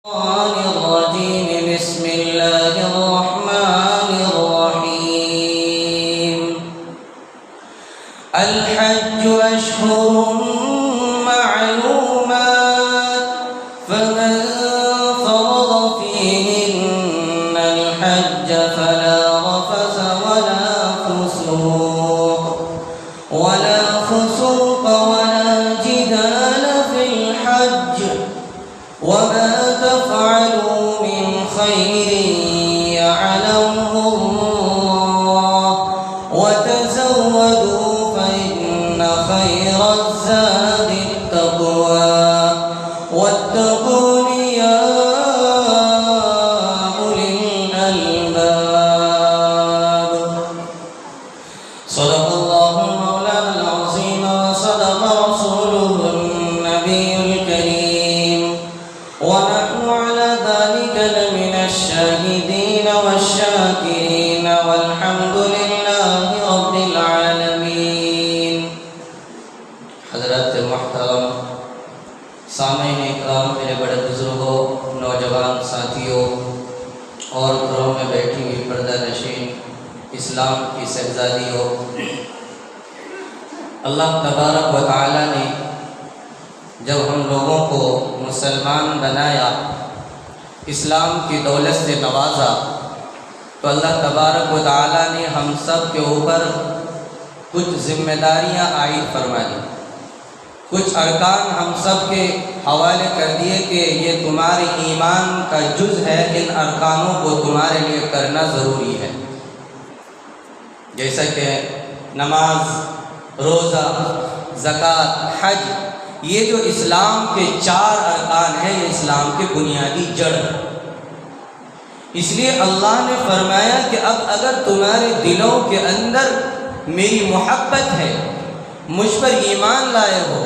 الرجيم بسم الله الرحمن الرحيم الحج أشهر معلومات فمن فرض فيهن الحج فلا رفث ولا فسوق ولا جدال في الحج وما تفعلوا من خير يعلمه الله وتزودوا فإن خير الزاد التقوى واتقون يا أولي الألباب. صدق الله مولانا العظيم وصدق رسوله النبي الكريم ونحن على ذلك لمن الشاهدين والشاكرين والحمد لله رب العالمين. حضرات محترم سامعین اکرام، میرے بڑے بزرگوں، نوجوان ساتھیوں اور گھروں میں بیٹھی ہوئی پردہ نشین اسلام کی شہزادیوں، اللہ تبارک و تعالی نے جب ہم لوگوں کو مسلمان بنایا، اسلام کی دولت سے نوازا، تو اللہ تبارک و تعالی نے ہم سب کے اوپر کچھ ذمہ داریاں عائد فرما دی، کچھ ارکان ہم سب کے حوالے کر دیے کہ یہ تمہارے ایمان کا جز ہے، ان ارکانوں کو تمہارے لیے کرنا ضروری ہے، جیسا کہ نماز، روزہ، زکوٰۃ، حج، یہ جو اسلام کے 4 ارکان ہیں، یہ اسلام کے بنیادی جڑ ہیں۔ اس لیے اللہ نے فرمایا کہ اب اگر تمہارے دلوں کے اندر میری محبت ہے، مجھ پر ایمان لائے ہو،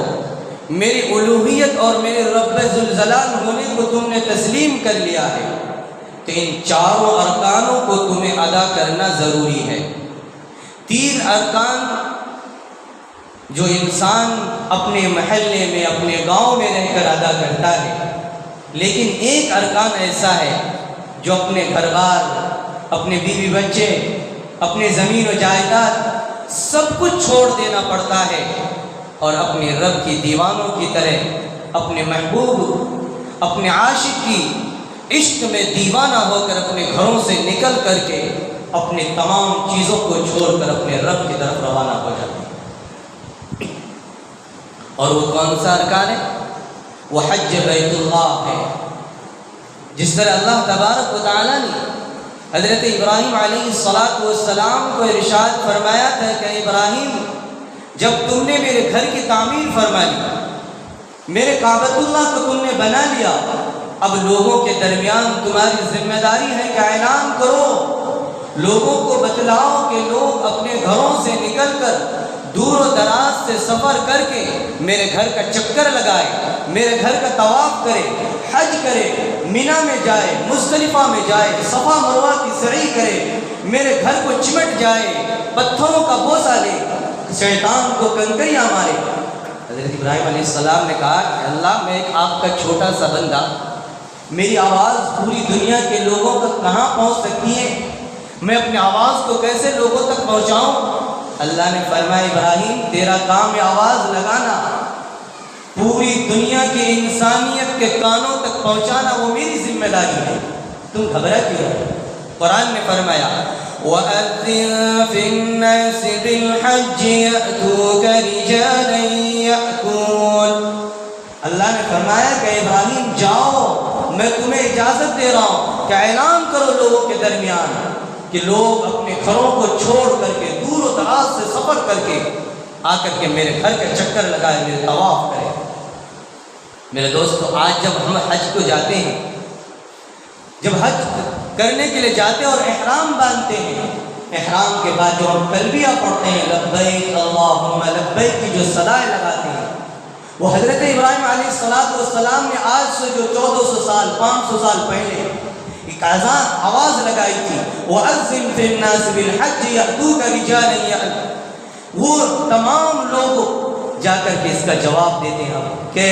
میری الوہیت اور میرے رب ذوالجلال ہونے کو تم نے تسلیم کر لیا ہے، تو ان 4 ارکانوں کو تمہیں ادا کرنا ضروری ہے۔ 3 ارکان جو انسان اپنے محلے میں، اپنے گاؤں میں رہ کر ادا کرتا ہے، لیکن ایک ارکان ایسا ہے جو اپنے گھر بار، اپنے بیوی بچے، اپنے زمین و جائیداد سب کچھ چھوڑ دینا پڑتا ہے اور اپنے رب کی دیوانوں کی طرح اپنے محبوب، اپنے عاشق کی عشق میں دیوانہ ہو کر اپنے گھروں سے نکل کر کے اپنے تمام چیزوں کو چھوڑ کر اپنے رب کی طرف روانہ ہو جاتے ہیں۔ اور وہ کون سا ارکان ہے؟ وہ حج بیت اللہ ہے۔ جس طرح اللہ تبارک و تعالیٰ نے حضرت ابراہیم علیہ السلام کو ارشاد فرمایا تھا کہ ابراہیم، جب تم نے میرے گھر کی تعمیر فرما لی، میرے کعبۃ اللہ کو تم نے بنا لیا، اب لوگوں کے درمیان تمہاری ذمہ داری ہے کہ اعلان کرو، لوگوں کو بتلاؤ کہ لوگ اپنے گھروں سے نکل کر دور و دراز سے سفر کر کے میرے گھر کا چکر لگائے، میرے گھر کا طواف کرے، حج کرے، مینا میں جائے، مزدلفہ میں جائے، صفا مروہ کی سعی کرے، میرے گھر کو چمٹ جائے، پتھروں کا بوسہ لے، شیطان کو کنکریاں مارے۔ حضرت ابراہیم علیہ السلام نے کہا کہ اللہ، میں ایک آپ کا چھوٹا سا بندہ، میری آواز پوری دنیا کے لوگوں تک کہاں پہنچ سکتی ہے؟ میں اپنی آواز کو کیسے لوگوں تک پہنچاؤں؟ اللہ نے فرمایا ابراہیم، تیرا کام ہے آواز لگانا، پوری دنیا کی انسانیت کے کانوں تک پہنچانا، وہ میری ذمہ داری ہے، تم گھبرا کیوں؟ قرآن نے فرمایا وَأَذِّن فِي النَّاسِ بِالْحَجِّ يَأْتُوكَ رِجَالًا يَأْكُونَ، اللہ نے فرمایا کہ ابراہیم جاؤ، میں تمہیں اجازت دے رہا ہوں کہ اعلان کرو لوگوں کے درمیان کہ لوگ اپنے گھروں کو چھوڑ کر کے دور و دراز سے سفر کر کے آ کر کے میرے گھر کا چکر لگائے، میرے طواف کرے۔ میرے دوستو، آج جب ہم حج کو جاتے ہیں، جب حج کرنے کے لیے جاتے ہیں اور احرام باندھتے ہیں، احرام کے بعد جو ہم تلبیہ پڑھتے ہیں، لبیک اللہم لبیک کی جو صدائیں لگاتے ہیں، وہ حضرت ابراہیم علیہ السلام نے آج سے جو 1400 سال 500 سال پہلے ایک اذان آواز لگائی تھی، وَأَذِّن فِي النَّاسِ بِالْحَجِّ يَأْتُوكَ رِجَالًا يَأْتُونَ، وہ تمام لوگ جا کر کے اس کا جواب دیتے ہیں کہ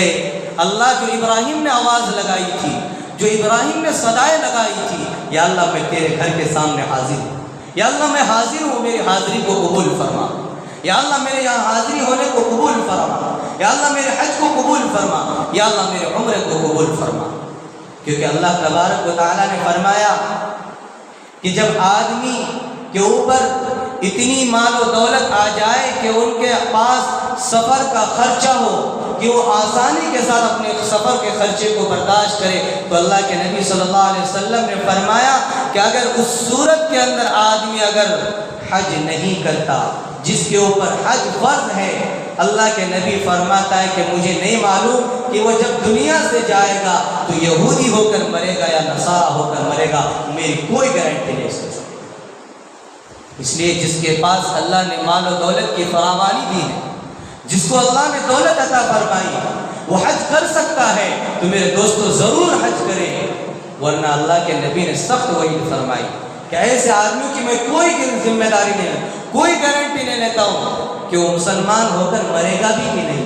اللہ جو ابراہیم نے آواز لگائی تھی، جو ابراہیم نے صدائیں لگائی تھی، یا اللہ میں تیرے گھر کے سامنے حاضر ہوں، یا اللہ میں حاضر ہوں، میری حاضری کو قبول فرما، یا اللہ میرے یہاں حاضری ہونے کو قبول فرما، یا اللہ میرے حج کو قبول فرما، یا اللہ میرے عمرے کو قبول فرما۔ کیونکہ اللہ تبارک و تعالیٰ نے فرمایا کہ جب آدمی کے اوپر اتنی مال و دولت آ جائے کہ ان کے پاس سفر کا خرچہ ہو کہ وہ آسانی کے ساتھ اپنے سفر کے خرچے کو برداشت کرے، تو اللہ کے نبی صلی اللہ علیہ وسلم نے فرمایا کہ اگر اس صورت کے اندر آدمی اگر حج نہیں کرتا جس کے اوپر حج فرض ہے، اللہ کے نبی فرماتا ہے کہ مجھے نہیں معلوم کہ وہ جب دنیا سے جائے گا تو یہودی ہو کر مرے گا یا نصارہ ہو کر مرے گا، میری کوئی گارنٹی نہیں اس کے ساتھ۔ اس لیے جس کے پاس اللہ نے مال و دولت کی فراوانی دی ہے، جس کو اللہ نے دولت عطا فرمائی، وہ حج کر سکتا ہے تو میرے دوستو ضرور حج کرے، ورنہ اللہ کے نبی نے سخت وعید فرمائی کہ ایسے آدمی کی میں کوئی ذمہ داری نہیں، کوئی گارنٹی نہیں لیتا ہوں کہ وہ مسلمان ہو کر مرے گا بھی کہ نہیں،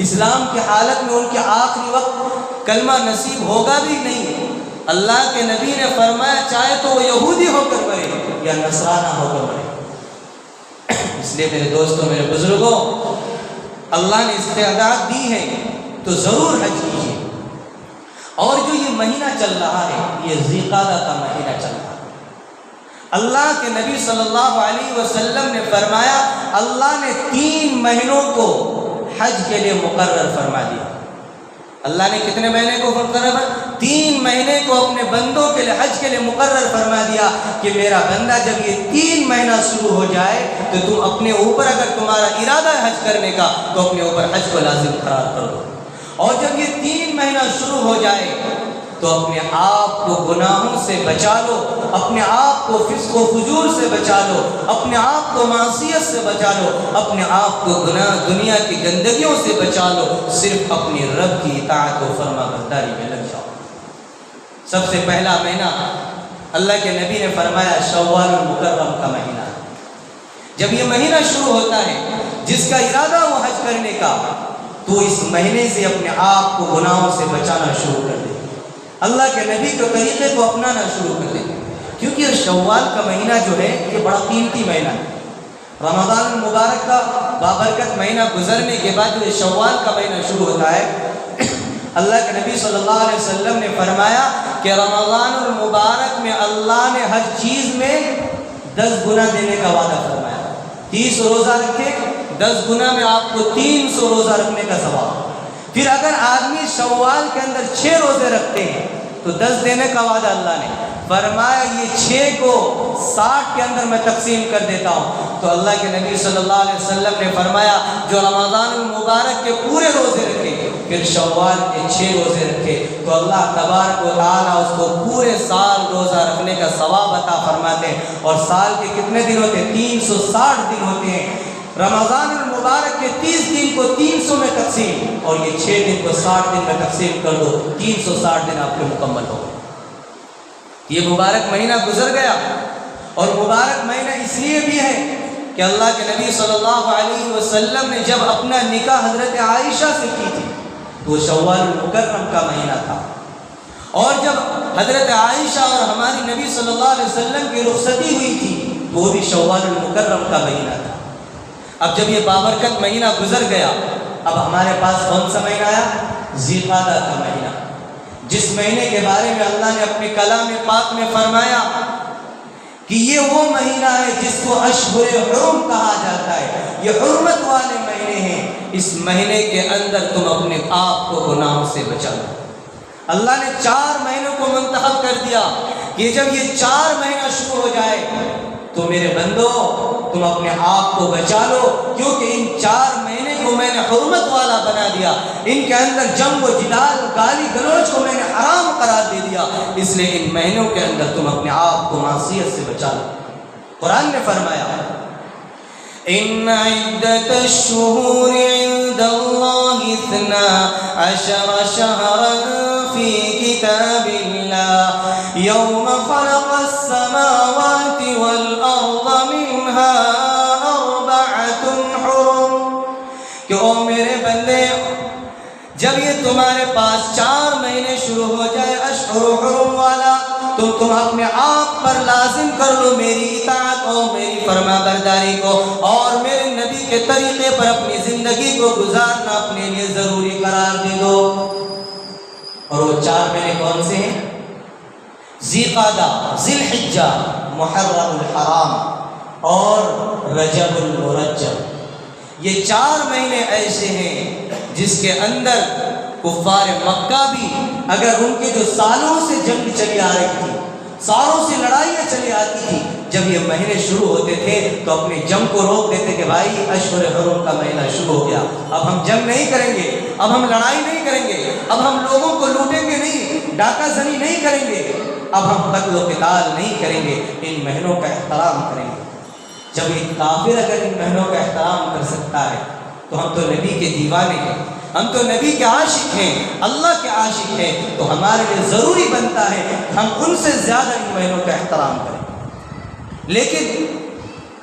اسلام کی حالت میں ان کے آخری وقت کلمہ نصیب ہوگا بھی نہیں۔ اللہ کے نبی نے فرمایا چاہے تو وہ یہودی ہو کر مرے یا نصرانہ ہو کر مرے۔ اس لیے میرے دوستوں، میرے بزرگوں، اللہ نے استعداد دی ہے تو ضرور حج کیجیے۔ اور جو یہ مہینہ چل رہا ہے، یہ ذی قعدہ کا مہینہ چل رہا ہے، اللہ کے نبی صلی اللہ علیہ وسلم نے فرمایا اللہ نے 3 مہینوں کو حج کے لیے مقرر فرما دیا۔ اللہ نے کتنے مہینے کو مقرر فرما؟ 3 مہینے کو اپنے بندوں کے لیے حج کے لیے مقرر فرما دیا کہ میرا بندہ جب یہ 3 مہینہ شروع ہو جائے تو تم اپنے اوپر، اگر تمہارا ارادہ ہے حج کرنے کا تو اپنے اوپر حج کو لازم قرار کر دو، اور جب یہ 3 مہینہ شروع ہو جائے تو اپنے آپ کو گناہوں سے بچا لو، اپنے آپ کو فسق و فجور سے بچا لو، اپنے آپ کو معصیت سے بچا لو، اپنے آپ کو دنیا کی گندگیوں سے بچا لو، صرف اپنی رب کی اطاعت و فرما برداری میں لگ جاؤ۔ سب سے پہلا مہینہ اللہ کے نبی نے فرمایا شوال المکرم کا مہینہ۔ جب یہ مہینہ شروع ہوتا ہے، جس کا ارادہ ہو حج کرنے کا، تو اس مہینے سے اپنے آپ کو گناہوں سے بچانا شروع کر دے، اللہ کے نبی کے طریقے کو اپنانا شروع کر دے، کیونکہ شوال کا مہینہ جو ہے یہ بڑا قیمتی مہینہ ہے۔ رمضان المبارک کا بابرکت مہینہ گزرنے کے بعد جو شوال کا مہینہ شروع ہوتا ہے، اللہ کے نبی صلی اللہ علیہ وسلم نے فرمایا کہ رمضان المبارک میں اللہ نے ہر چیز میں 10 گنا دینے کا وعدہ فرمایا۔ 30 روزہ رکھے، 10 گنا میں آپ کو 300 روزہ رکھنے کا ثواب۔ پھر اگر آدمی شوال کے اندر 6 روزے رکھتے ہیں تو 10 دینے کا وعدہ اللہ نے فرمایا، یہ 6 کو 60 کے اندر میں تقسیم کر دیتا ہوں۔ تو اللہ کے نبی صلی اللہ علیہ وسلم نے فرمایا جو رمضان المبارک کے پورے روزے رکھے پھر شوال کے 6 روزے رکھے تو اللہ تبارک و تعالیٰ اس کو پورے سال روزہ رکھنے کا ثواب عطا فرماتے ہیں۔ اور سال کے کتنے دن ہوتے ہیں؟ 360 دن ہوتے ہیں۔ رمضان المبارک کے 30 دن کو 300 میں تقسیم، اور یہ 6 دن کو 60 دن میں تقسیم کر دو، 360 دن آپ کے مکمل ہو گئے۔ یہ مبارک مہینہ گزر گیا، اور مبارک مہینہ اس لیے بھی ہے کہ اللہ کے نبی صلی اللہ علیہ وسلم نے جب اپنا نکاح حضرت عائشہ سے کی تھی تو وہ شوال المکرم کا مہینہ تھا، اور جب حضرت عائشہ اور ہماری نبی صلی اللہ علیہ وسلم کی رخصتی ہوئی تھی تو وہ بھی شوال المکرم کا مہینہ تھا۔ اب جب یہ بابرکت مہینہ گزر گیا، اب ہمارے پاس کون سا مہینہ آیا؟ ذی قعدہ کا مہینہ، جس مہینے کے بارے میں اللہ نے اپنے کلام پاک میں فرمایا کہ یہ وہ مہینہ ہے جس کو اشہر حرم کہا جاتا ہے، یہ حرمت والے مہینے ہیں، اس مہینے کے اندر تم اپنے آپ کو گناہوں سے بچاؤ۔ اللہ نے 4 مہینوں کو منتخب کر دیا کہ جب یہ 4 مہینہ شروع ہو جائے تو میرے بندو تم اپنے آپ کو بچا لو، کیونکہ ان 4 مہینے کو میں نے حرمت والا بنا دیا، ان کے اندر جنگ و جدال، گالی گلوچ کو میں نے حرام قرار دے دیا، اس لیے ان مہینوں کے اندر تم اپنے آپ کو معصیت سے بچا لو۔ قرآن نے فرمایا ان عدت الشہور عند اللہ 12 شہرا فی کتاب اللہ یوم خلق السماوات والارض منها 4 حرم، کہ او میرے بندے جب یہ تمہارے پاس 4 مہینے شروع ہو جائے اشہر حرم والا، تو تم اپنے آپ پر لازم کر لو میری اطاعت اور میری فرما برداری کو، اور میرے نبی کے طریقے پر اپنی زندگی کو گزارنا اپنے لیے ضروری قرار دے دو۔ اور وہ 4 مہینے کون سے ہیں؟ ذی قعدہ، ذی الحجہ، محرم الحرام اور رجب المرجب۔ یہ 4 مہینے ایسے ہیں جس کے اندر کفار مکہ بھی اگر ان کے جو سالوں سے جنگ چلی آ رہی تھی، سالوں سے لڑائیاں چلی آتی تھی، جب یہ مہینے شروع ہوتے تھے تو اپنے جنگ کو روک دیتے کہ بھائی اشہر حرم کا مہینہ شروع ہو گیا، اب ہم جنگ نہیں کریں گے، اب ہم لڑائی نہیں کریں گے، اب ہم لوگوں کو لوٹیں گے نہیں، ڈاکہ زنی نہیں کریں گے، اب ہم قتل و قتال نہیں کریں گے، ان مہینوں کا احترام کریں گے۔ جب ایک کافر اگر ان مہینوں کا احترام کر سکتا ہے تو ہم تو نبی کے دیوانے ہیں، ہم تو نبی کے عاشق ہیں، اللہ کے عاشق ہیں، تو ہمارے لیے ضروری بنتا ہے کہ ہم ان سے زیادہ ان مہینوں کا احترام کریں۔ لیکن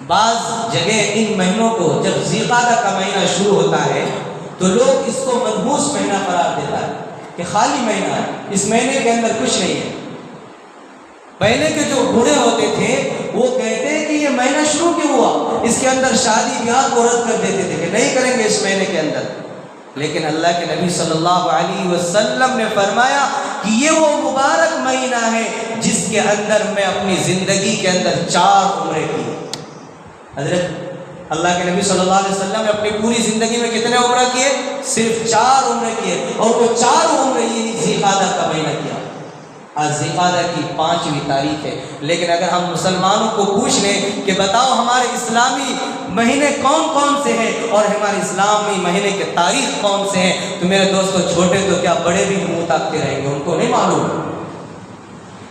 بعض جگہ ان مہینوں کو جب ذی قعدہ کا مہینہ شروع ہوتا ہے تو لوگ اس کو منحوس مہینہ قرار دیتا ہے کہ خالی مہینہ ہے، اس مہینے کے اندر کچھ نہیں ہے۔ پہلے کے جو بوڑھے ہوتے تھے وہ کہتے ہیں کہ یہ مہینہ شروع کیوں ہوا، اس کے اندر شادی بیاہ کو رد کر دیتے تھے کہ نہیں کریں گے اس مہینے کے اندر۔ لیکن اللہ کے نبی صلی اللہ علیہ وسلم نے فرمایا کہ یہ وہ مبارک مہینہ ہے جس کے اندر میں اپنی زندگی کے اندر 4 عمریں کی۔ حضرت اللہ کے نبی صلی اللہ علیہ وسلم نے اپنی پوری زندگی میں کتنے عمرہ کیے؟ صرف 4 عمرے کیے، اور وہ 4 عمرے یہ ذی قعدہ کا مہینہ کیا۔ آج ذی قعدہ کی 5ویں تاریخ ہے، لیکن اگر ہم مسلمانوں کو پوچھ لیں کہ بتاؤ ہمارے اسلامی مہینے کون کون سے ہیں اور ہمارے اسلامی مہینے کے تاریخ کون سے ہیں، تو میرے دوستو چھوٹے تو کیا بڑے بھی منہ تاکتے رہیں گے، ان کو نہیں معلوم۔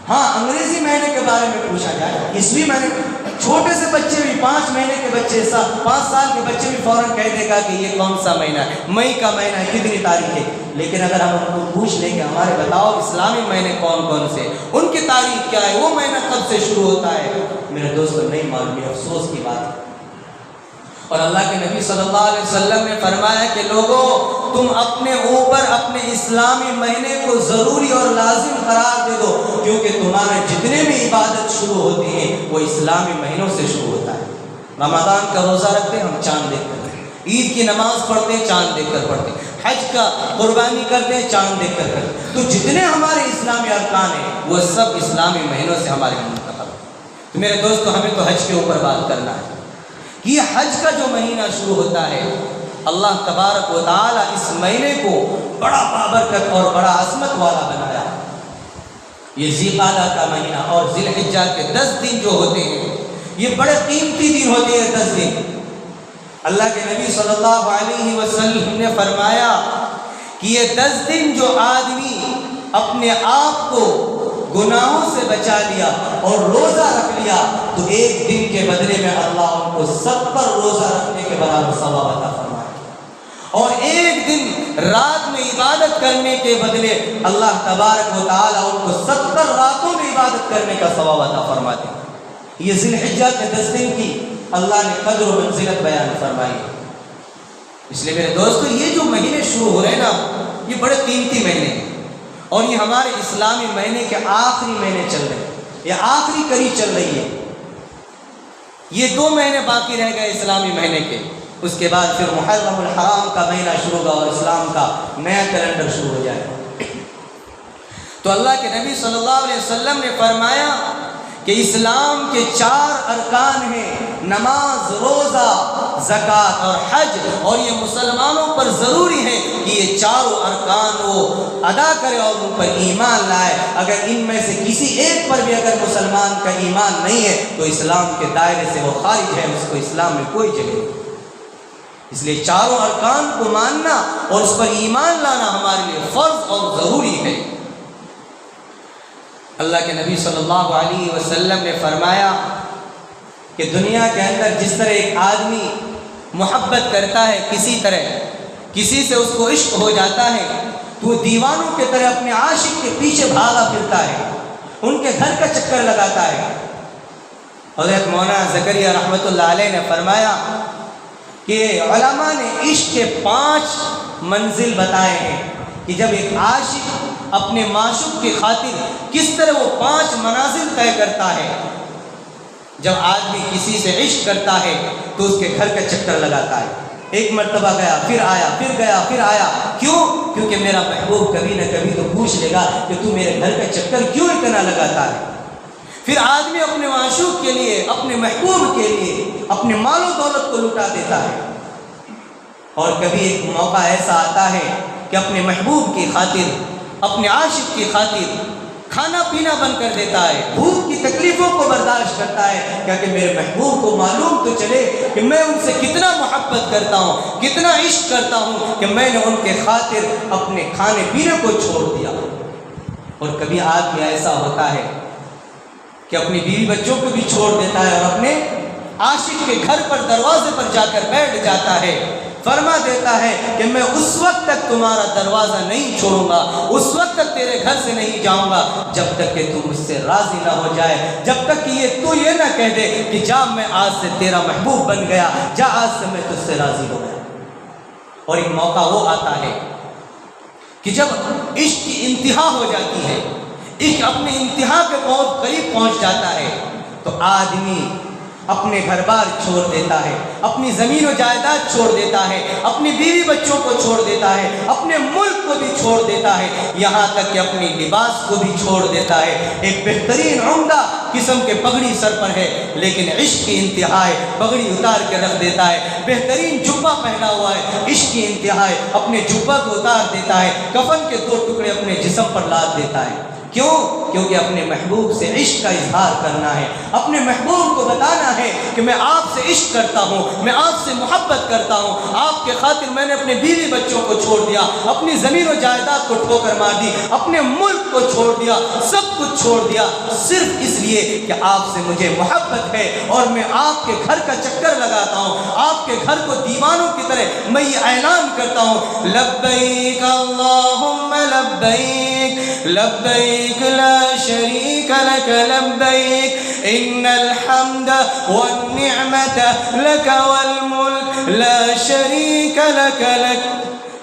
ہاں انگریزی مہینے کے بارے میں پوچھا جائے، عیسوی مہینے، چھوٹے سے بچے بھی 5 مہینے کے بچے 5 سال کے بچے بھی فوراً کہہ دے گا کہ یہ کون سا مہینہ ہے، مئی کا مہینہ ہے، کتنی تاریخ ہے۔ لیکن اگر ہم ان کو پوچھ لیں کہ ہمارے بتاؤ اسلامی مہینے کون کون سے، ان کی تاریخ کیا ہے، وہ مہینہ کب سے شروع ہوتا ہے، میرے دوستو نہیں معلوم، یہ افسوس کی بات ہے۔ اور اللہ کے نبی صلی اللہ علیہ وسلم نے فرمایا کہ لوگوں تم اپنے اوپر اپنے اسلامی مہینے کو ضروری اور لازم قرار دے دو، کیونکہ تمہارے جتنے بھی عبادت شروع ہوتے ہیں وہ اسلامی مہینوں سے شروع ہوتا ہے۔ رمضان کا روزہ رکھتے ہیں ہم چاند دیکھ کر، عید کی نماز پڑھتے ہیں چاند دیکھ کر پڑھتے ہیں، حج کا قربانی کرتے ہیں چاند دیکھ کر کرتے ہیں، تو جتنے ہمارے اسلامی ارکان ہیں وہ سب اسلامی مہینوں سے ہمارے منتخب ہیں۔ تو میرے دوستو ہمیں تو حج کے اوپر بات کرنا ہے کہ یہ حج کا جو مہینہ شروع ہوتا ہے، اللہ تبارک و تعالی اس مہینے کو بڑا بابرکت اور بڑا عظمت والا بنایا۔ یہ ذی قعدہ کا مہینہ اور ذی الحجہ کے 10 دن جو ہوتے ہیں یہ بڑے قیمتی دن ہوتے ہیں۔ 10 دن اللہ کے نبی صلی اللہ علیہ وسلم نے فرمایا کہ یہ 10 دن جو آدمی اپنے آپ کو گناہوں سے بچا لیا اور روزہ رکھ لیا تو ایک دن کے بدلے میں اللہ ان کو 70 روزہ رکھنے کے برابر ثواب عطا فرمائے، اور ایک دن رات میں عبادت کرنے کے بدلے اللہ تبارک و تعالی ان کو 70 راتوں میں عبادت کرنے کا ثواب عطا فرماتے ہیں۔ یہ ذی الحجہ کے 10 دن کی اللہ نے قدر و منزلت بیان فرمائی۔ اس لیے میرے دوستو یہ جو مہینے شروع ہو رہے ہیں نا یہ بڑے قیمتی مہینے ہیں، اور یہ ہمارے اسلامی مہینے کے آخری مہینے چل رہے ہیں، یہ آخری کڑی چل رہی ہے۔ یہ 2 مہینے باقی رہ گئے اسلامی مہینے کے، اس کے بعد پھر محرم الحرام کا مہینہ شروع ہوگا اور اسلام کا نیا کیلنڈر شروع ہو جائے گا۔ تو اللہ کے نبی صلی اللہ علیہ وسلم نے فرمایا کہ اسلام کے 4 ارکان ہیں، نماز، روزہ، زکوٰۃ اور حج، اور یہ مسلمانوں پر ضروری ہے کہ یہ 4 ارکان وہ ادا کرے اور ان پر ایمان لائے۔ اگر ان میں سے کسی ایک پر بھی اگر مسلمان کا ایمان نہیں ہے تو اسلام کے دائرے سے وہ خارج ہے، اس کو اسلام میں کوئی جگہ نہیں۔ اس لیے 4 ارکان کو ماننا اور اس پر ایمان لانا ہمارے لیے فرض اور ضروری ہے۔ اللہ کے نبی صلی اللہ علیہ وسلم نے فرمایا کہ دنیا کے اندر جس طرح ایک آدمی محبت کرتا ہے، کسی طرح کسی سے اس کو عشق ہو جاتا ہے تو وہ دیوانوں کی طرح اپنے عاشق کے پیچھے بھاگا پھرتا ہے، ان کے گھر کا چکر لگاتا ہے۔ حضرت مولانا زکریا رحمۃ اللہ علیہ نے فرمایا کہ علماء نے عشق کے 5 منزل بتائے ہیں، کہ جب ایک عاشق اپنے معشوق کی خاطر کس طرح وہ 5 منازل طے کرتا ہے۔ جب آدمی کسی سے عشق کرتا ہے تو اس کے گھر کا چکر لگاتا ہے، ایک مرتبہ گیا پھر آیا، پھر گیا پھر آیا، کیوں؟ کیونکہ میرا محبوب کبھی نہ کبھی تو پوچھ لے گا کہ تو میرے گھر کا چکر کیوں اتنا لگاتا ہے۔ پھر آدمی اپنے معشوق کے لیے، اپنے محبوب کے لیے اپنے مال و دولت کو لٹا دیتا ہے، اور کبھی ایک موقع ایسا آتا ہے کہ اپنے محبوب کی خاطر، اپنے عاشق کی خاطر کھانا پینا بند کر دیتا ہے، بھوک کی تکلیفوں کو برداشت کرتا ہے، کیونکہ میرے محبوب کو معلوم تو چلے کہ میں ان سے کتنا محبت کرتا ہوں، کتنا عشق کرتا ہوں کہ میں نے ان کے خاطر اپنے کھانے پینے کو چھوڑ دیا۔ اور کبھی آدمی ایسا ہوتا ہے کہ اپنی بیوی بچوں کو بھی چھوڑ دیتا ہے اور اپنے عاشق کے گھر پر دروازے پر جا کر بیٹھ جاتا ہے، فرما دیتا ہے کہ میں اس وقت تک تمہارا دروازہ نہیں چھوڑوں گا، اس وقت تک تیرے گھر سے نہیں جاؤں گا جب تک کہ تم مجھ سے راضی نہ ہو جائے، جب تک کہ تو یہ نہ کہہ دے کہ جا میں آج سے تیرا محبوب بن گیا، جا آج سے میں تجھ سے راضی ہو گیا۔ اور ایک موقع وہ آتا ہے کہ جب عشق کی انتہا ہو جاتی ہے، عشق اپنے انتہا کے بہت قریب پہنچ جاتا ہے، تو آدمی اپنے گھر بار چھوڑ دیتا ہے، اپنی زمین و جائیداد چھوڑ دیتا ہے، اپنی بیوی بچوں کو چھوڑ دیتا ہے، اپنے ملک کو بھی چھوڑ دیتا ہے، یہاں تک کہ اپنی لباس کو بھی چھوڑ دیتا ہے۔ ایک بہترین عمدہ قسم کے پگڑی سر پر ہے، لیکن عشق کی انتہا ہے، پگڑی اتار کے رکھ دیتا ہے۔ بہترین جبہ پہنا ہوا ہے، عشق کی انتہا ہے، اپنے جبہ کو اتار دیتا ہے، کفن کے 2 ٹکڑے اپنے جسم پر لاد دیتا ہے۔ کیوں؟ کیونکہ اپنے محبوب سے عشق کا اظہار کرنا ہے، اپنے محبوب کو بتانا ہے کہ میں آپ سے عشق کرتا ہوں، میں آپ سے محبت کرتا ہوں، آپ کے خاطر میں نے اپنے بیوی بچوں کو چھوڑ دیا، اپنی زمین و جائیداد کو ٹھوکر مار دی، اپنے ملک کو چھوڑ دیا، سب کچھ چھوڑ دیا، صرف اس لیے کہ آپ سے مجھے محبت ہے، اور میں آپ کے گھر کا چکر لگاتا ہوں، آپ کے گھر کو دیوانوں کی طرح میں یہ اعلان کرتا ہوں، لبیک اللہم لبیک لبیک لا شریک لک لبیک ان الحمد والنعمت لک والملک لا شریک لک لک۔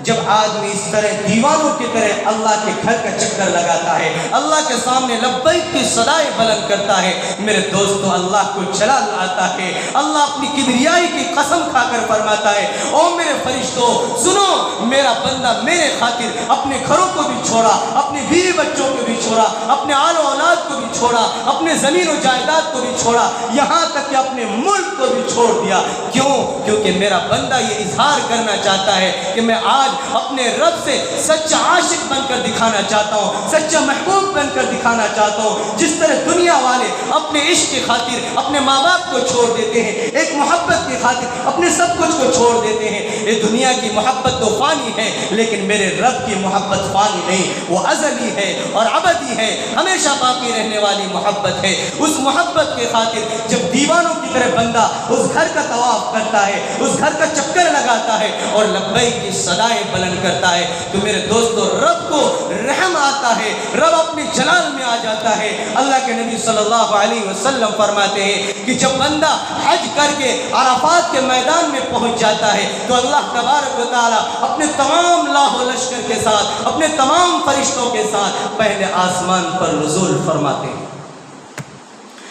جب آدمی اس طرح دیوانوں کی طرح اللہ کے گھر کا چکر لگاتا ہے، اللہ کے سامنے لبیک کی صدائیں بلند کرتا ہے، میرے دوستو اللہ کو جلال آتا ہے۔ اللہ اپنی کبریائی کی قسم کھا کر فرماتا ہے، او میرے فرشتوں سنو، میرا بندہ میرے خاطر اپنے گھروں کو بھی چھوڑا، اپنے بیوی بچوں کو بھی چھوڑا، اپنے آل و اولاد کو بھی چھوڑا، اپنے زمین و جائیداد کو بھی چھوڑا، یہاں تک کہ اپنے ملک کو بھی چھوڑ دیا۔ کیوں؟ کیونکہ میرا بندہ یہ اظہار کرنا چاہتا ہے کہ میں آج اپنے رب سے سچا عاشق بن کر دکھانا چاہتا ہوں، سچا محبوب بن کر دکھانا چاہتا ہوں۔ جس طرح دنیا والے اپنے عشق کی خاطر اپنے ماں باپ کو چھوڑ دیتے ہیں، ایک محبت کی خاطر اپنے سب کچھ کو چھوڑ دیتے ہیں، یہ دنیا کی محبت تو فانی ہے، لیکن میرے رب کی محبت فانی نہیں، وہ ازلی ہے اور ابدی ہے، ہمیشہ باقی رہنے والی محبت ہے۔ اس محبت کی خاطر جب دیوانوں کی طرح بندہ اس گھر کا طواف کرتا ہے، اس گھر کا چکر لگاتا ہے اور لبیک کی صدائیں بلند کرتا ہے، تو میرے دوستو رب کو رحم آتا ہے، رب اپنے جلال میں آ جاتا ہے۔ اللہ کے نبی صلی اللہ علیہ وسلم فرماتے ہیں کہ جب بندہ حج کر کے عرفات کے میدان میں پہنچ جاتا ہے تو اللہ تبارک و تعالیٰ اپنے تمام لاہ و لشکر کے ساتھ، اپنے تمام فرشتوں کے ساتھ پہلے آسمان پر نزول فرماتے ہیں،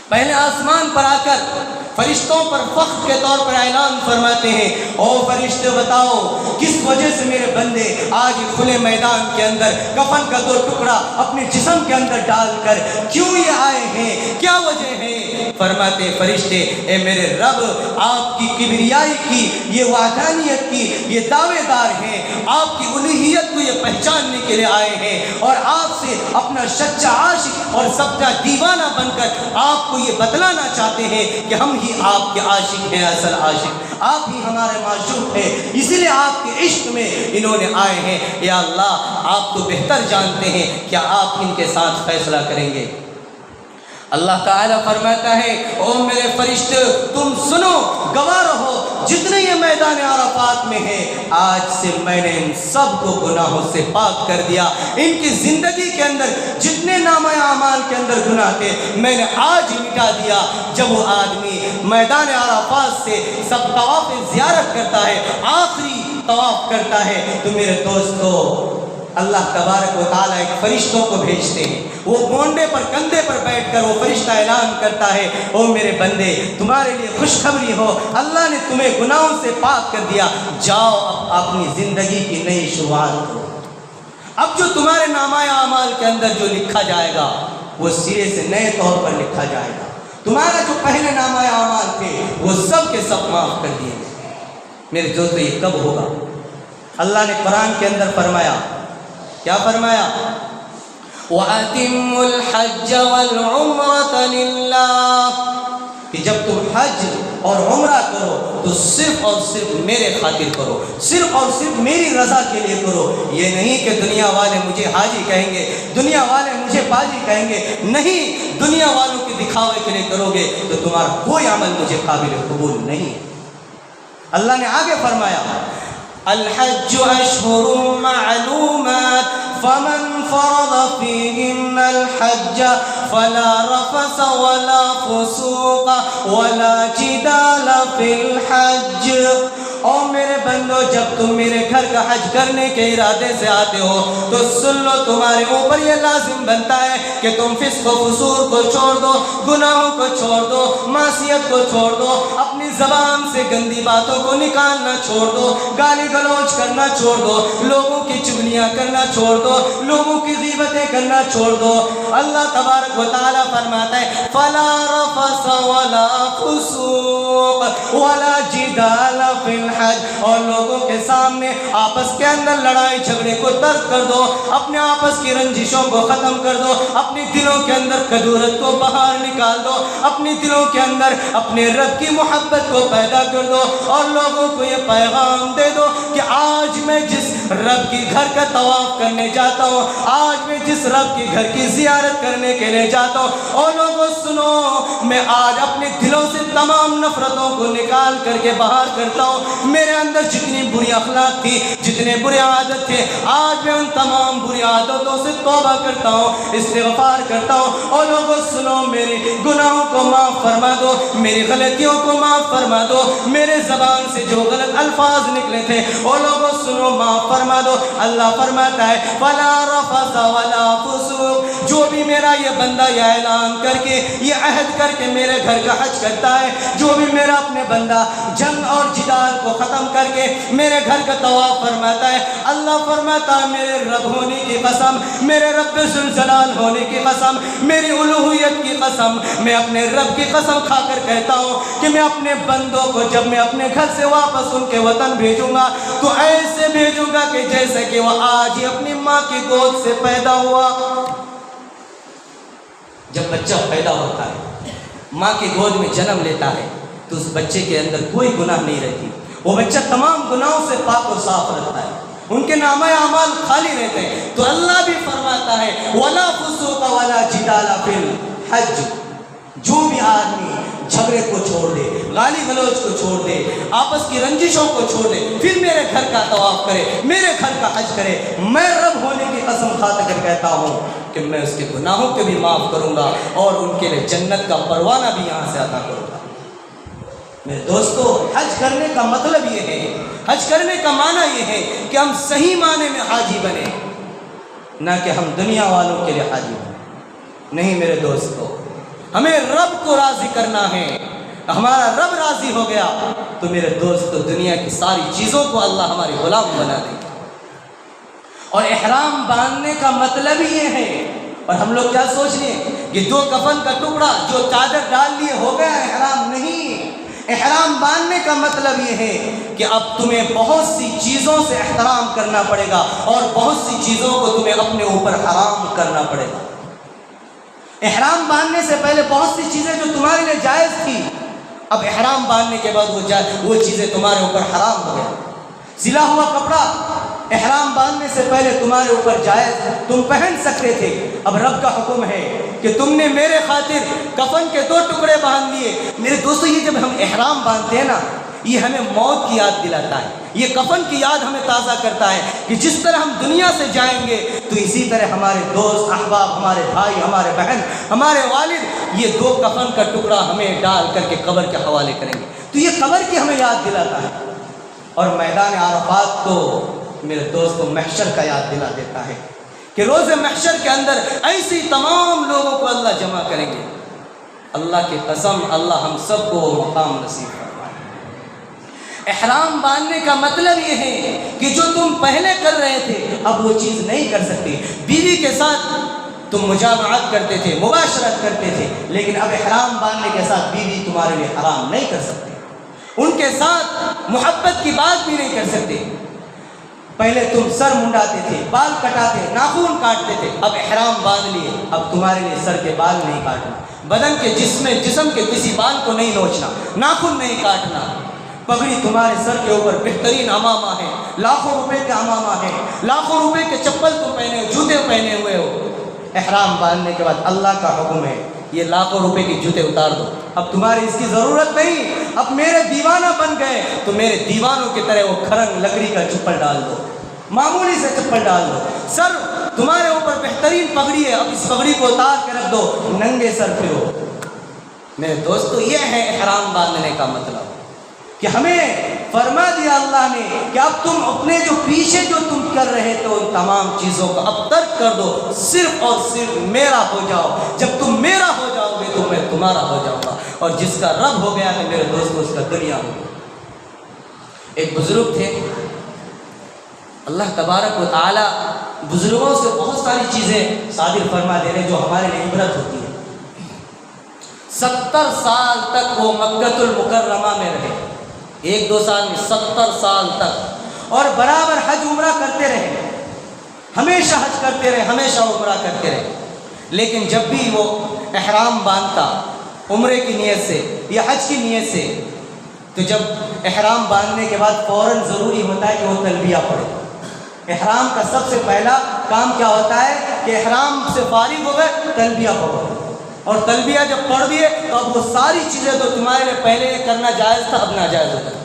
پہلے آسمان پر آ کر فرشتوں پر فخر کے طور پر اعلان فرماتے ہیں، او فرشتے بتاؤ کس وجہ سے میرے بندے آج کھلے میدان کے اندر کفن کا 2 ٹکڑا اپنے جسم کے اندر ڈال کر کیوں یہ آئے ہیں، کیا وجہ ہے؟ فرماتے فرشتے، اے میرے رب آپ کی کبریائی کی، یہ وحدانیت کی یہ دعوے دار ہیں، آپ کی الوہیت کو یہ پہچاننے کے لیے آئے ہیں، اور آپ سے اپنا سچا عاشق اور سچا دیوانہ بن کر آپ کو یہ بتلانا چاہتے ہیں کہ ہم ہی آپ کے عاشق ہیں، اصل عاشق آپ ہی ہمارے معشوق ہیں، اسی لیے آپ کے عشق میں انہوں نے آئے ہیں۔ یا اللہ آپ تو بہتر جانتے ہیں، کیا آپ ان کے ساتھ فیصلہ کریں گے؟ اللہ تعالیٰ فرماتا ہے، او میرے فرشتے تم سنو، گواہ رہو، جتنے یہ میدان عرفات میں ہیں، آج سے میں نے ان سب کو گناہوں سے پاک کر دیا، ان کی زندگی کے اندر جتنے نامہ اعمال کے اندر گناہ تھے میں نے آج مٹا دیا۔ جب وہ آدمی میدان عرفات سے سب طواف زیارت کرتا ہے، آخری طواف کرتا ہے، تو میرے دوستو اللہ تبارک و تعالیٰ ایک فرشتوں کو بھیجتے ہیں، وہ گونڈے پر کندھے پر بیٹھ کر وہ فرشتہ اعلان کرتا ہے، او میرے بندے تمہارے لیے خوشخبری ہو، اللہ نے تمہیں گناہوں سے پاک کر دیا، جاؤ اب اپنی زندگی کی نئی شروعات کرو۔ اب جو تمہارے نامہ اعمال کے اندر جو لکھا جائے گا وہ سرے سے نئے طور پر لکھا جائے گا، تمہارا جو پہلے نامہ اعمال تھے وہ سب کے سب معاف کر دیے گئے۔ میرے دوستو یہ کب ہوگا؟ اللہ نے قرآن کے اندر فرمایا، کیا فرمایا؟ وَأَتِمُّ الْحَجَّ وَالْعُمْرَةَ لِلَّهِ، کہ جب تم حج اور عمرہ کرو تو صرف اور صرف میرے خاطر کرو، صرف اور صرف میری رضا کے لیے کرو۔ یہ نہیں کہ دنیا والے مجھے حاجی کہیں گے، دنیا والے مجھے باجی کہیں گے، نہیں، دنیا والوں کے دکھاوے کے لیے کرو گے تو تمہارا کوئی عمل مجھے قابل قبول نہیں۔ اللہ نے آگے فرمایا، الحج اشہر معلومات فمن فرض فیہن الحج فلا رفث ولا فسوق ولا جدال فی الحج۔ اور میرے بندو جب تم میرے گھر کا حج کرنے کے ارادے سے آتے ہو تو سن لو، تمہارے اوپر یہ لازم بنتا ہے کہ تم فسق و فسور کو چھوڑ دو، گناہوں کو چھوڑ دو، معصیت کو چھوڑ دو، اپنی زبان سے گندی باتوں کو نکالنا چھوڑ دو، گالی گلوچ کرنا چھوڑ دو، لوگوں کی چغلیاں کرنا چھوڑ دو، لوگوں کی غیبتیں کرنا چھوڑ دو۔ اللہ تبارک و تعالیٰ فرماتا ہے فلا رفث ولا فسوق ولا جدال فی الحج، اور لوگوں کے سامنے آپس کے اندر لڑائی جھگڑے کو ترک کر دو، اپنے آپس کی رنجشوں کو ختم کر دو، اپنی دلوں کے اندر کدورت کو باہر نکال دو، اپنی دلوں کے اندر اپنے رب کی محبت کو پیدا کر دو، اور لوگوں کو یہ پیغام دے دو کہ آج میں جس رب کی گھر کا طواف کرنے جاتا ہوں، آج میں جس رب کی گھر کی زیارت کرنے کے لیے جاتا ہوں، اور لوگوں سنو، میں آج اپنے دلوں سے تمام نفرتوں کو نکال کر کے باہر کرتا ہوں، میرے اندر جتنی بری اخلاق تھی، جتنے برے عادت تھے، آج میں ان تمام بری عادتوں سے توبہ کرتا ہوں، استغفار کرتا ہوں، اور لوگوں سنو، میرے گناہوں کو معاف فرما دو، میری غلطیوں کو معاف فرما دو، میرے زبان سے جو غلط الفاظ نکلے تھے اور لوگوں سنو معاف فرما دو۔ اللہ فرماتا ہے فلا رفث ولا فسوق، جو بھی میرا یہ بندہ یہ اعلان کر کے یہ عہد کر کے میرے گھر کا حج کرتا ہے، جو بھی میرا اپنے بندہ جنگ اور جدال کو ختم کر کے میرے گھر کا طواف فرماتا ہے، اللہ فرماتا ہے میرے رب ہونے کی قسم، میرے رب ذوالجلال ہونے کی قسم، میری الوہیت کی قسم، میں اپنے رب کی قسم کھا کر کہتا ہوں کہ میں اپنے بندوں کو جب میں اپنے گھر سے واپس ان کے وطن بھیجوں گا تو ایسے بھیجوں گا کہ جیسے کہ وہ آج ہی اپنی ماں کی گود سے پیدا ہوا۔ جب بچہ پیدا ہوتا ہے، ماں کی گود میں جنم لیتا ہے تو اس بچے کے اندر کوئی گناہ نہیں رہتی، وہ بچہ تمام گناہوں سے پاک و صاف رہتا ہے، ان کے نامہ اعمال خالی رہتے ہیں۔ تو اللہ بھی فرماتا ہے ولا فسوق ولا جدال فی الحج، جو بھی آدمی جھگڑے کو چھوڑ دے، گالی گلوچ کو چھوڑ دے، آپس کی رنجشوں کو چھوڑ دے، پھر میرے گھر کا طواف کرے، میرے گھر کا حج کرے، میں رب ہونے کی قسم کھا کر کہتا ہوں کہ میں اس کے گناہوں کو بھی معاف کروں گا اور ان کے لیے جنت کا پروانہ بھی یہاں سے عطا کروں گا۔ میرے دوستو، حج کرنے کا مطلب یہ ہے، حج کرنے کا معنی یہ ہے کہ ہم صحیح معنی میں حاجی بنے، نہ کہ ہم دنیا والوں کے لیے حاجی بنے۔ نہیں میرے دوستو، ہمیں رب کو راضی کرنا ہے، ہمارا رب راضی ہو گیا تو میرے دوستو دنیا کی ساری چیزوں کو اللہ ہمارے غلام بنا دے گا۔ اور احرام باندھنے کا مطلب یہ ہے، اور ہم لوگ کیا سوچ رہے ہیں کہ دو کفن کا ٹکڑا جو چادر ڈال لیے ہو گیا احرام، نہیں، احرام باندھنے کا مطلب یہ ہے کہ اب تمہیں بہت سی چیزوں سے احترام کرنا پڑے گا اور بہت سی چیزوں کو تمہیں اپنے اوپر حرام کرنا پڑے گا۔ احرام باندھنے سے پہلے بہت سی چیزیں جو تمہارے لیے جائز تھی، اب احرام باندھنے کے بعد وہ چیزیں تمہارے اوپر حرام ہو گئے۔ سلا ہوا کپڑا احرام باندھنے سے پہلے تمہارے اوپر جائز تم پہن سکتے تھے، اب رب کا حکم ہے کہ تم نے میرے خاطر کفن کے 2 ٹکڑے باندھ لیے۔ میرے دوستو، یہ جب ہم احرام باندھتے ہیں نا، یہ ہمیں موت کی یاد دلاتا ہے، یہ کفن کی یاد ہمیں تازہ کرتا ہے کہ جس طرح ہم دنیا سے جائیں گے تو اسی طرح ہمارے دوست احباب، ہمارے بھائی، ہمارے بہن، ہمارے والد یہ 2 کفن کا ٹکڑا ہمیں ڈال کر کے قبر کے حوالے کریں گے، تو یہ قبر کی ہمیں یاد دلاتا ہے۔ اور میدان عرفات تو میرے دوستوں محشر کا یاد دلا دیتا ہے کہ روز محشر کے اندر ایسی تمام لوگوں کو اللہ جمع کریں گے. اللہ کی قسم اللہ ہم سب کو وہ مقام نصیب فرمائے. احرام باندھنے کا مطلب یہ ہے کہ جو تم پہلے کر رہے تھے اب وہ چیز نہیں کر سکتے. بیوی کے ساتھ تم مجامعات کرتے تھے، مباشرت کرتے تھے، لیکن اب احرام باندھنے کے ساتھ بیوی تمہارے لیے حرام نہیں کر سکتے. ان کے ساتھ محبت کی بات بھی نہیں کر سکتے. پہلے تم سر منڈاتے تھے، بال کٹاتے، ناخن کاٹتے تھے، اب احرام باندھ لیے اب تمہارے لیے سر کے بال نہیں کاٹنا، بدن کے جسم کے کسی بال کو نہیں نوچنا، ناخن نہیں کاٹنا. پگڑی تمہارے سر کے اوپر بہترین امامہ ہے، لاکھوں روپے کا امامہ ہے، لاکھوں روپے کے چپل تم پہنے ہو، جوتے پہنے ہوئے ہو. احرام باندھنے کے بعد اللہ کا حکم ہے یہ لاکھوں روپے کے جوتے اتار دو، اب تمہاری اس کی ضرورت نہیں. اب میرے دیوانہ بن گئے تو میرے دیوانوں کی طرح وہ کھرنگ لکڑی کا چپل ڈال دو، معمولی سے چپل ڈال دو. سر تمہارے اوپر بہترین پگڑی ہے، اب اس پگڑی کو اتار کے رکھ دو، ننگے سر پھرو. میرے دوستو یہ ہے احرام باندھنے کا مطلب کہ ہمیں فرما دیا اللہ نے کہ اب تم اپنے جو پیچھے جو تم کر رہے تھے ان تمام چیزوں کو اب ترک کر دو، صرف اور صرف میرا ہو جاؤ. جب تم میرا ہو جاؤ گے تو میں تمہارا ہو جاؤں گا. اور جس کا رب ہو گیا ہے میرے دوستو اس کا دنیا ہو گیا. ایک بزرگ تھے، اللہ تبارک و تعالی بزرگوں سے بہت ساری چیزیں صادر فرما دے رہے جو ہمارے لیے عبرت ہوتی ہے. 70 سال تک وہ مکۃ المکرمہ میں رہے، 1-2 سال میں 70 سال تک، اور برابر حج عمرہ کرتے رہے، ہمیشہ حج کرتے رہے، ہمیشہ عمرہ کرتے رہے. لیکن جب بھی وہ احرام باندھتا عمرے کی نیت سے یا حج کی نیت سے، تو جب احرام باندھنے کے بعد فوراً ضروری ہوتا ہے کہ وہ تلبیہ پڑھے. احرام کا سب سے پہلا کام کیا ہوتا ہے کہ احرام سے فارغ ہو گئے تلبیہ پڑھو، اور تلبیہ جب پڑھ دیے تو اب وہ ساری چیزیں تو تمہارے لیے پہلے کرنا جائز تھا اب ناجائز ہو گیا.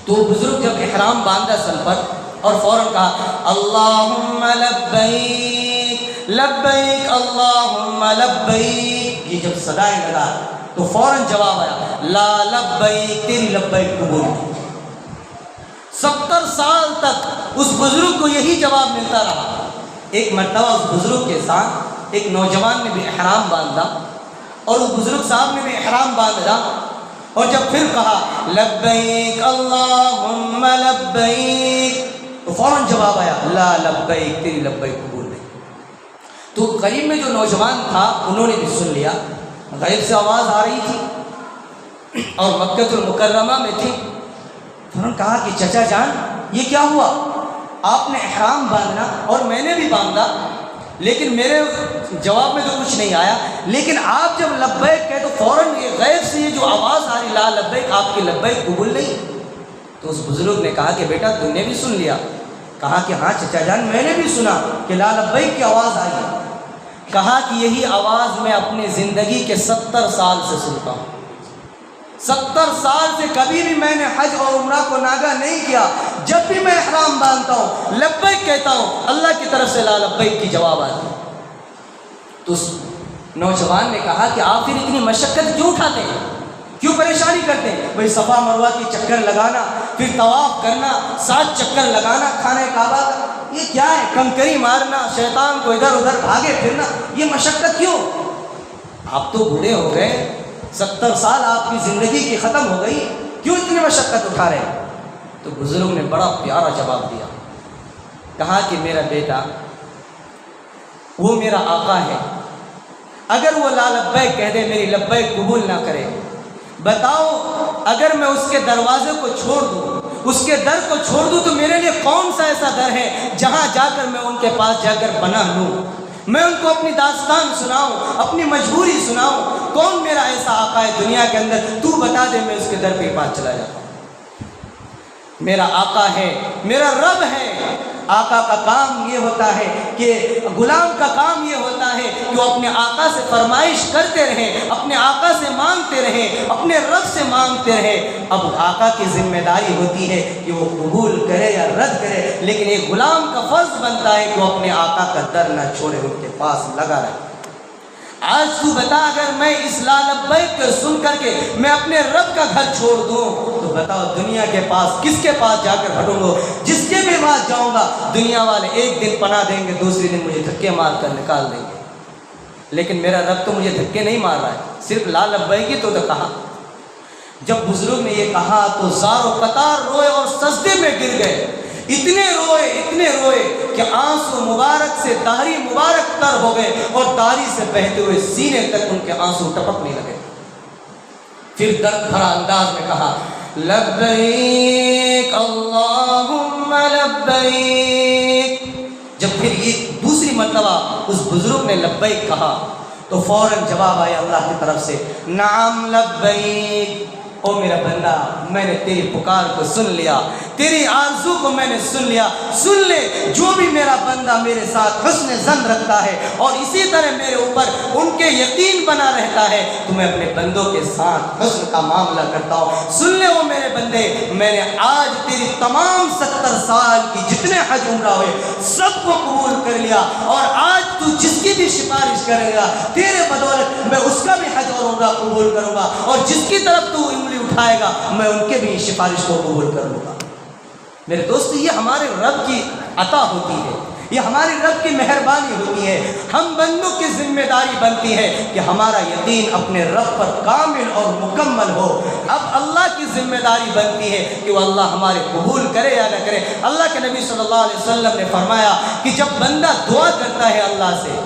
تو وہ بزرگ جب احرام باندھا سر پر اور فوراً کہا اللہم لبیک لبیک اللہم لبیک، یہ جب صدائیں لگا تو فوراً جواب آیا لا لبیک، تیری لبیک قبول. 70 سال تک اس بزرگ کو یہی جواب ملتا رہا. ایک مرتبہ اس بزرگ کے ساتھ ایک نوجوان نے بھی احرام باندھا اور اس بزرگ صاحب نے بھی احرام باندھا، اور جب پھر کہا لبیک اللہم لبیک تو فوراً جواب آیا لا لبیک، تیری لبیک قبول نہیں. تو قریب میں جو نوجوان تھا انہوں نے بھی سن لیا، غیب سے آواز آ رہی تھی اور مکۃ المکرمہ میں تھی. انہوں نے کہا کہ چچا جان یہ کیا ہوا، آپ نے احرام باندھنا اور میں نے بھی باندھا، لیکن میرے جواب میں تو کچھ نہیں آیا، لیکن آپ جب لبیک کہے تو فوراً یہ غیب سے یہ جو آواز آ رہی لا لبیک، آپ کی لبیک قبول نہیں. تو اس بزرگ نے کہا کہ بیٹا تم نے بھی سن لیا؟ کہا کہ ہاں چچا جان میں نے بھی سنا کہ لا لبیک کی آواز آئی ہے. کہا کہ یہی آواز میں اپنی زندگی کے 70 سال سے سنتا ہوں. 70 سال سے کبھی بھی میں نے حج اور عمرہ کو ناگہ نہیں کیا. جب بھی میں احرام باندھتا ہوں لبیک کہتا ہوں، اللہ کی طرف سے لا لبیک کی جواب آتی. تو اس نوجوان نے کہا کہ آپ پھر اتنی مشقت کیوں اٹھاتے ہیں، کیوں پریشانی کرتے ہیں؟ بھائی صفا مروہ کی چکر لگانا، پھر طواف کرنا، 7 چکر لگانا خانہ کعبہ کا، یہ کیا ہے؟ کنکری مارنا، شیطان کو ادھر ادھر بھاگے پھرنا، یہ مشقت کیوں؟ آپ تو بوڑھے ہو گئے، 70 سال آپ کی زندگی کی ختم ہو گئی، کیوں اتنی مشقت اٹھا رہے ہیں؟ تو بزرگ نے بڑا پیارا جواب دیا. کہا کہ میرا بیٹا وہ میرا آقا ہے، اگر وہ لا لبیک کہہ دے میری لبیک قبول نہ کرے، بتاؤ اگر میں اس کے دروازے کو چھوڑ دوں، اس کے در کو چھوڑ دوں تو میرے لیے کون سا ایسا در ہے جہاں جا کر میں ان کے پاس جا کر پناہ لوں، میں ان کو اپنی داستان سناؤں، اپنی مجبوری سناؤں؟ کون میرا ایسا آقا ہے دنیا کے اندر؟ تو بتا دے میں اس کے در پہ پاس چلا جاتا ہوں. میرا آقا ہے، میرا رب ہے. آقا کا کام یہ ہوتا ہے کہ غلام کا کام یہ ہوتا ہے کہ وہ اپنے آقا سے فرمائش کرتے رہے، اپنے آقا سے مانگتے رہے، اپنے رب سے مانگتے رہے. اب آقا کی ذمہ داری ہوتی ہے کہ وہ قبول کرے یا رد کرے، لیکن ایک غلام کا فرض بنتا ہے کہ وہ اپنے آقا کا در نہ چھوڑے، ان کے پاس لگا رہے. آج تو بتا اگر میں اس لا لبیک کو سن کر کے میں اپنے رب کا گھر چھوڑ دوں تو بتاؤ دنیا کے پاس کس کے پاس جا کر بھٹوں گا؟ جس کے بھی پاس جاؤں گا دنیا والے ایک دن پناہ دیں گے، دوسرے دن مجھے دھکے مار کر نکال دیں گے، لیکن میرا رب تو مجھے دھکے نہیں مار رہا ہے، صرف لا لبیک تو کہا۔ جب بزرگ نے یہ کہا تو زار و قطار روئے اور سجدے میں گر گئے، اتنے روئے کہ آنسو مبارک سے داڑھی مبارک تر ہو گئے اور داڑھی سے بہتے ہوئے سینے تک ان کے آنسو ٹپکنے لگے۔ پھر درد بھرا انداز میں کہا لبیک اللہم لبیک۔ جب پھر یہ دوسری مرتبہ اس بزرگ نے لبیک کہا تو فوراً جواب آیا اللہ کی طرف سے، نعم لبیک، او میرا بندہ میں نے تیری پکار کو سن لیا، تیری آرزو کو میں نے سن لیا، سن لے جو بھی میرا بندہ میرے ساتھ حسن ظن رکھتا ہے اور اسی طرح میرے اوپر ان کے یقین بنا رہتا ہے تو میں اپنے بندوں کے ساتھ حسن کا معاملہ کرتا ہوں۔ سن لے وہ میرے بندے، میں نے آج تیری تمام 70 سال کی جتنے حج عمرہ ہوئے سب کو قبول کر لیا، اور آج تو جس کی بھی سفارش کرے گا تیرے بدولت میں اس کا بھی حج اور عمرہ قبول کروں گا، اور جس کی طرف تو اٹھائے گا میں ان کے بھی سفارش کو قبول کر لوں گا۔ میرے دوستو یہ ہمارے رب کی عطا ہوتی ہے، یہ ہمارے رب کی مہربانی ہوتی ہے۔ ہم بندوں کی ذمہ داری بنتی ہے کہ ہمارا یقین اپنے رب پر کامل اور مکمل ہو۔ اب اللہ کی ذمہ داری بنتی ہے کہ وہ اللہ ہمارے قبول کرے یا نہ کرے۔ اللہ کے نبی صلی اللہ علیہ وسلم نے فرمایا کہ جب بندہ دعا کرتا ہے اللہ سے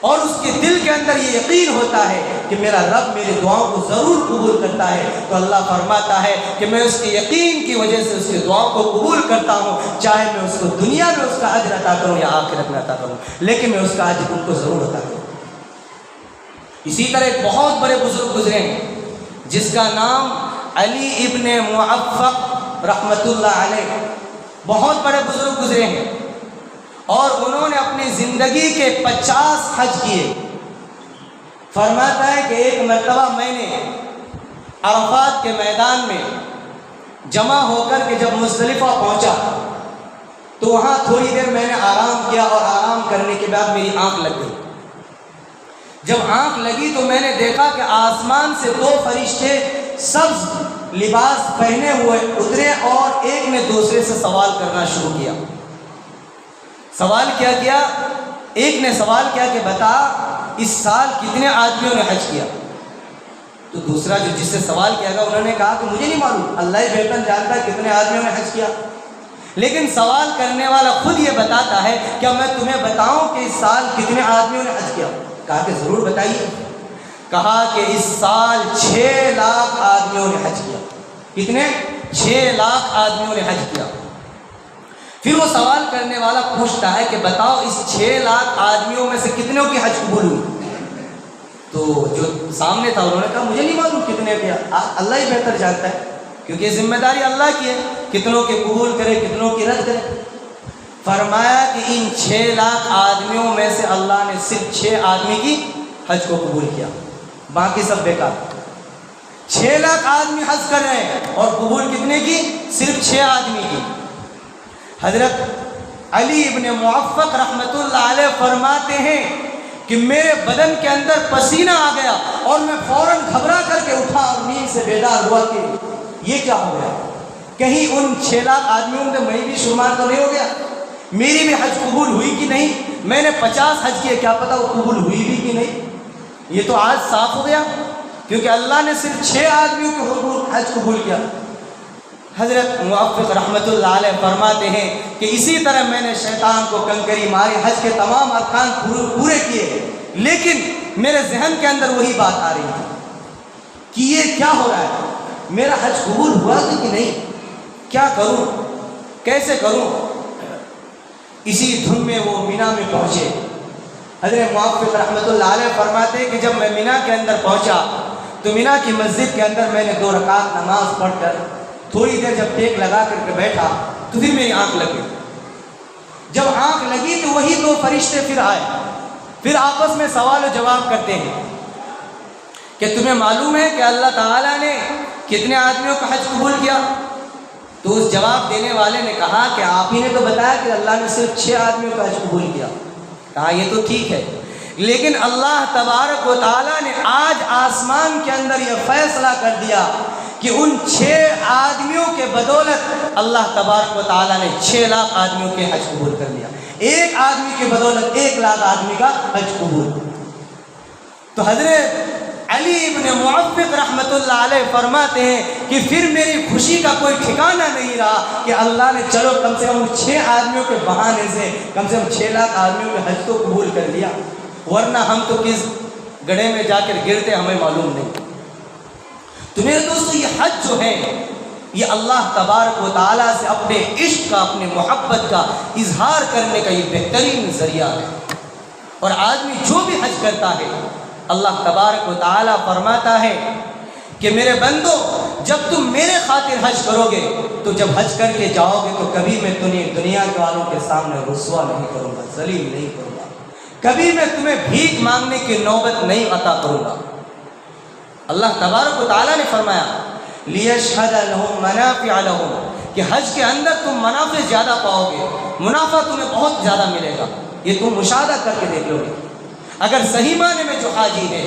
اور اس کے دل کے اندر یہ یقین ہوتا ہے کہ میرا رب میری دعاؤں کو ضرور قبول کرتا ہے، تو اللہ فرماتا ہے کہ میں اس کے یقین کی وجہ سے اس کی دعاؤں کو قبول کرتا ہوں، چاہے میں اس کو دنیا میں اس کا اجر عطا کروں یا آخرت میں عطا کروں، لیکن میں اس کا اجر ان کو ضرور عطا کروں۔ اسی طرح ایک بہت بڑے بزرگ گزرے ہیں جس کا نام علی ابن معفق رحمۃ اللہ علیہ، بہت بڑے بزرگ گزرے ہیں اور انہوں نے اپنی زندگی کے 50 حج کیے۔ فرماتا ہے کہ ایک مرتبہ میں نے عرفات کے میدان میں جمع ہو کر کے جب مزدلفہ پہنچا تو وہاں تھوڑی دیر میں نے آرام کیا، اور آرام کرنے کے بعد میری آنکھ لگ گئی۔ جب آنکھ لگی تو میں نے دیکھا کہ آسمان سے 2 فرشتے سبز لباس پہنے ہوئے اترے اور ایک نے دوسرے سے سوال کرنا شروع کیا۔ سوال کیا ایک نے سوال کیا کہ بتا اس سال کتنے آدمیوں نے حج کیا؟ تو دوسرا جس سے سوال کیا گیا انہوں نے کہا کہ مجھے نہیں معلوم، اللہ ہی بہتر جانتا ہے کتنے آدمیوں نے حج کیا، لیکن سوال کرنے والا خود یہ بتاتا ہے کیا میں تمہیں بتاؤں کہ اس سال کتنے آدمیوں نے حج کیا؟ کہا کہ ضرور بتائیے۔ کہا کہ اس سال 6 لاکھ آدمیوں نے حج کیا۔ کتنے؟ 6 لاکھ آدمیوں نے حج کیا۔ پھر وہ سوال کرنے والا پوچھتا ہے کہ بتاؤ اس 6 لاکھ آدمیوں میں سے کتنوں کی حج قبول ہوئی؟ تو جو سامنے تھا انہوں نے کہا مجھے نہیں معلوم کتنے کیا، اللہ ہی بہتر جانتا ہے، کیونکہ یہ ذمہ داری اللہ کی ہے، کتنوں کے قبول کرے کتنوں کی رد کرے۔ فرمایا کہ ان 6 لاکھ آدمیوں میں سے اللہ نے صرف 6 آدمی کی حج کو قبول کیا، باقی سب بیکار۔ 6 لاکھ آدمی حج کر رہے ہیں اور قبول کتنے کی؟ صرف 6 آدمی کی۔ حضرت علی ابن معفق رحمۃ اللہ علیہ فرماتے ہیں کہ میرے بدن کے اندر پسینہ آ گیا اور میں فوراً گھبرا کر کے اٹھا اور نیند سے بیدار ہوا کہ یہ کیا ہو گیا، کہیں ان 6 لاکھ آدمیوں میں میں بھی شمار تو نہیں ہو گیا، میری بھی حج قبول ہوئی کہ نہیں؟ میں نے 50 حج کیے، کیا پتہ وہ قبول ہوئی بھی کہ نہیں؟ یہ تو آج صاف ہو گیا کیونکہ اللہ نے صرف 6 آدمیوں کے حج قبول کیا۔ حضرت معفق رحمۃ اللہ علیہ فرماتے ہیں کہ اسی طرح میں نے شیطان کو کنکری ماری، حج کے تمام ارکان پورے کیے، لیکن میرے ذہن کے اندر وہی بات آ رہی تھی کہ یہ کیا ہو رہا ہے، میرا حج قبول ہوا کہ نہیں، کیا کروں، کیسے کروں؟ اسی دھن میں وہ مینا میں پہنچے۔ حضرت معفق رحمۃ اللہ علیہ فرماتے ہیں کہ جب میں مینا کے اندر پہنچا تو مینا کی مسجد کے اندر میں نے 2 رکعت نماز پڑھ کر تھوڑی دیر جب ٹیک لگا کر کے بیٹھا تو پھر میری آنکھ لگی۔ جب آنکھ لگی تو وہی 2 فرشتے پھر آئے، پھر آپس میں سوال و جواب کرتے ہیں کہ تمہیں معلوم ہے کہ اللہ تعالیٰ نے کتنے آدمیوں کا حج قبول کیا؟ تو اس جواب دینے والے نے کہا کہ آپ ہی نے تو بتایا کہ اللہ نے صرف 6 آدمیوں کا حج قبول کیا۔ کہا یہ تو ٹھیک ہے، لیکن اللہ تبارک و تعالیٰ نے آج آسمان کے اندر یہ فیصلہ کر دیا کہ ان 6 آدمیوں کے بدولت اللہ تبارک و تعالیٰ نے 6 لاکھ آدمیوں کے حج قبول کر لیا. ایک آدمی کے بدولت 1 لاکھ آدمی کا حج قبول. تو حضرت علی ابن موفق رحمۃ اللہ علیہ فرماتے ہیں کہ پھر میری خوشی کا کوئی ٹھکانہ نہیں رہا کہ اللہ نے چلو کم سے کم 6 آدمیوں کے بہانے سے کم 6 لاکھ آدمیوں کے حج تو قبول کر لیا، ورنہ ہم تو کس گڑھے میں جا کر گرتے ہمیں معلوم نہیں. تو میرے دوستو یہ حج جو ہے یہ اللہ تبارک و تعالیٰ سے اپنے عشق کا، اپنے محبت کا اظہار کرنے کا یہ بہترین ذریعہ ہے. اور آدمی جو بھی حج کرتا ہے اللہ تبارک و تعالیٰ فرماتا ہے کہ میرے بندو جب تم میرے خاطر حج کرو گے تو جب حج کر کے جاؤ گے تو کبھی میں تمہیں دنیا کے والوں کے سامنے رسوا نہیں کروں گا، ذلیل نہیں کروں گا، کبھی میں تمہیں بھیک مانگنے کی نوبت نہیں عطا کروں گا. اللہ تبارک و تعالیٰ نے فرمایا لیشہد لہم منافع لہم کہ حج کے اندر تم منافع زیادہ پاؤ گے، منافع تمہیں بہت زیادہ ملے گا. یہ تم مشاہدہ کر کے دیکھ لو گے. اگر صحیح معنی میں جو حاجی ہے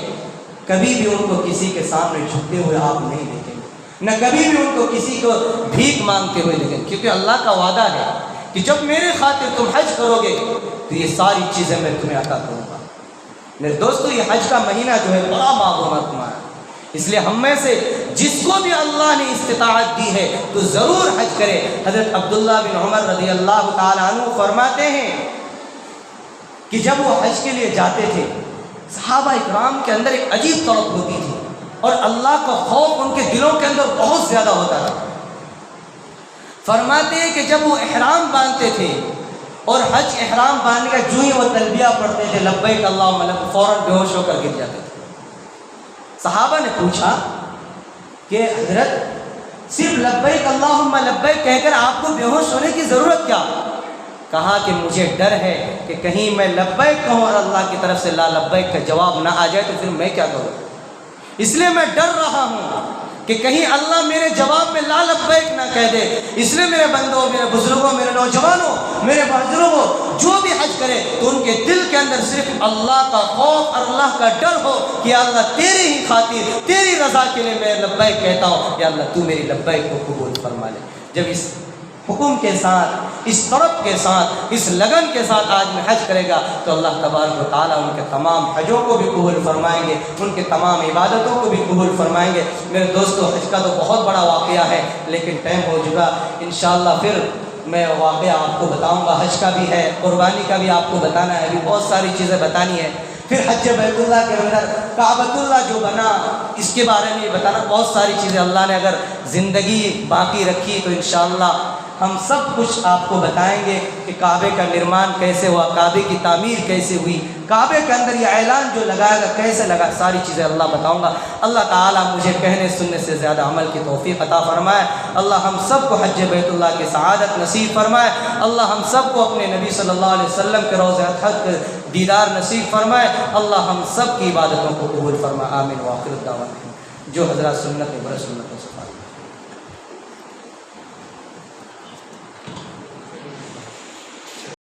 کبھی بھی ان کو کسی کے سامنے جھکتے ہوئے آپ نہیں دیکھیں گے، نہ کبھی بھی ان کو کسی کو بھیک مانگتے ہوئے دیکھیں گے، کیونکہ اللہ کا وعدہ ہے کہ جب میرے خاطر تم حج کرو گے تو یہ ساری چیزیں میں تمہیں عطا کروں گا. میرے دوستو یہ حج کا مہینہ جو ہے بڑا معظم تمہارا، اس لیے ہم میں سے جس کو بھی اللہ نے استطاعت دی ہے تو ضرور حج کرے. حضرت عبداللہ بن عمر رضی اللہ تعالیٰ عنہ فرماتے ہیں کہ جب وہ حج کے لیے جاتے تھے صحابہ اکرام کے اندر ایک عجیب طرف ہوتی تھی اور اللہ کا خوف ان کے دلوں کے اندر بہت زیادہ ہوتا تھا. فرماتے ہیں کہ جب وہ احرام باندھتے تھے اور حج احرام باندھنے کا جو ہی وہ تلبیہ پڑھتے تھے لبیک اللہم لبیک، فوراً بے ہوش ہو کر گر جاتے تھے. صحابہ نے پوچھا کہ حضرت صرف لبیک اللہم لبیک کہہ کر آپ کو بے ہوش ہونے کی ضرورت کیا؟ کہا کہ مجھے ڈر ہے کہ کہیں میں لبیک کہوں اور اللہ کی طرف سے لا لبیک کا جواب نہ آ جائے تو پھر میں کیا کروں، اس لیے میں ڈر رہا ہوں کہ کہیں اللہ میرے جواب میں لا لبیک نہ کہہ دے. اس لیے میرے بندوں، میرے بزرگوں، میرے نوجوانوں، میرے بزرگوں جو بھی حج کرے تو ان کے دل کے اندر صرف اللہ کا خوف اور اللہ کا ڈر ہو کہ اللہ تیری ہی خاطر، تیری رضا کے لیے میں لبیک کہتا ہوں، یا اللہ تو میری لبیک کو قبول فرما لے. جب اس حکم کے ساتھ، اس طرف کے ساتھ، اس لگن کے ساتھ آدمی حج کرے گا تو اللہ تبارک و تعالیٰ ان کے تمام حجوں کو بھی قبول فرمائیں گے، ان کے تمام عبادتوں کو بھی قبول فرمائیں گے. میرے دوستو حج کا تو بہت بڑا واقعہ ہے لیکن ٹائم ہو چکا. انشاءاللہ پھر میں واقعہ آپ کو بتاؤں گا. حج کا بھی ہے، قربانی کا بھی آپ کو بتانا ہے، ابھی بہت ساری چیزیں بتانی ہے. پھر حج بیت اللہ کے اندر کعبۃ اللہ جو بنا اس کے بارے میں بتانا، بہت ساری چیزیں اللہ نے اگر زندگی باقی رکھی تو انشاءاللہ ہم سب کچھ آپ کو بتائیں گے کہ کعبے کا نرمان کیسے ہوا، کعبے کی تعمیر کیسے ہوئی، کعبے کے اندر یہ اعلان جو لگائے گا کیسے لگا، ساری چیزیں اللہ بتاؤں گا. اللہ تعالیٰ مجھے کہنے سننے سے زیادہ عمل کی توفیق عطا فرمائے. اللہ ہم سب کو حج بیت اللہ کی سعادت نصیب فرمائے. اللہ ہم سب کو اپنے نبی صلی اللہ علیہ وسلم کے روضہ حج دیدار نصیب فرمائے. اللہ ہم سب کی عبادتوں کو قبول فرمائے. آمین. وآخر الدعوانا جو حضرات سنت میں بڑے سنت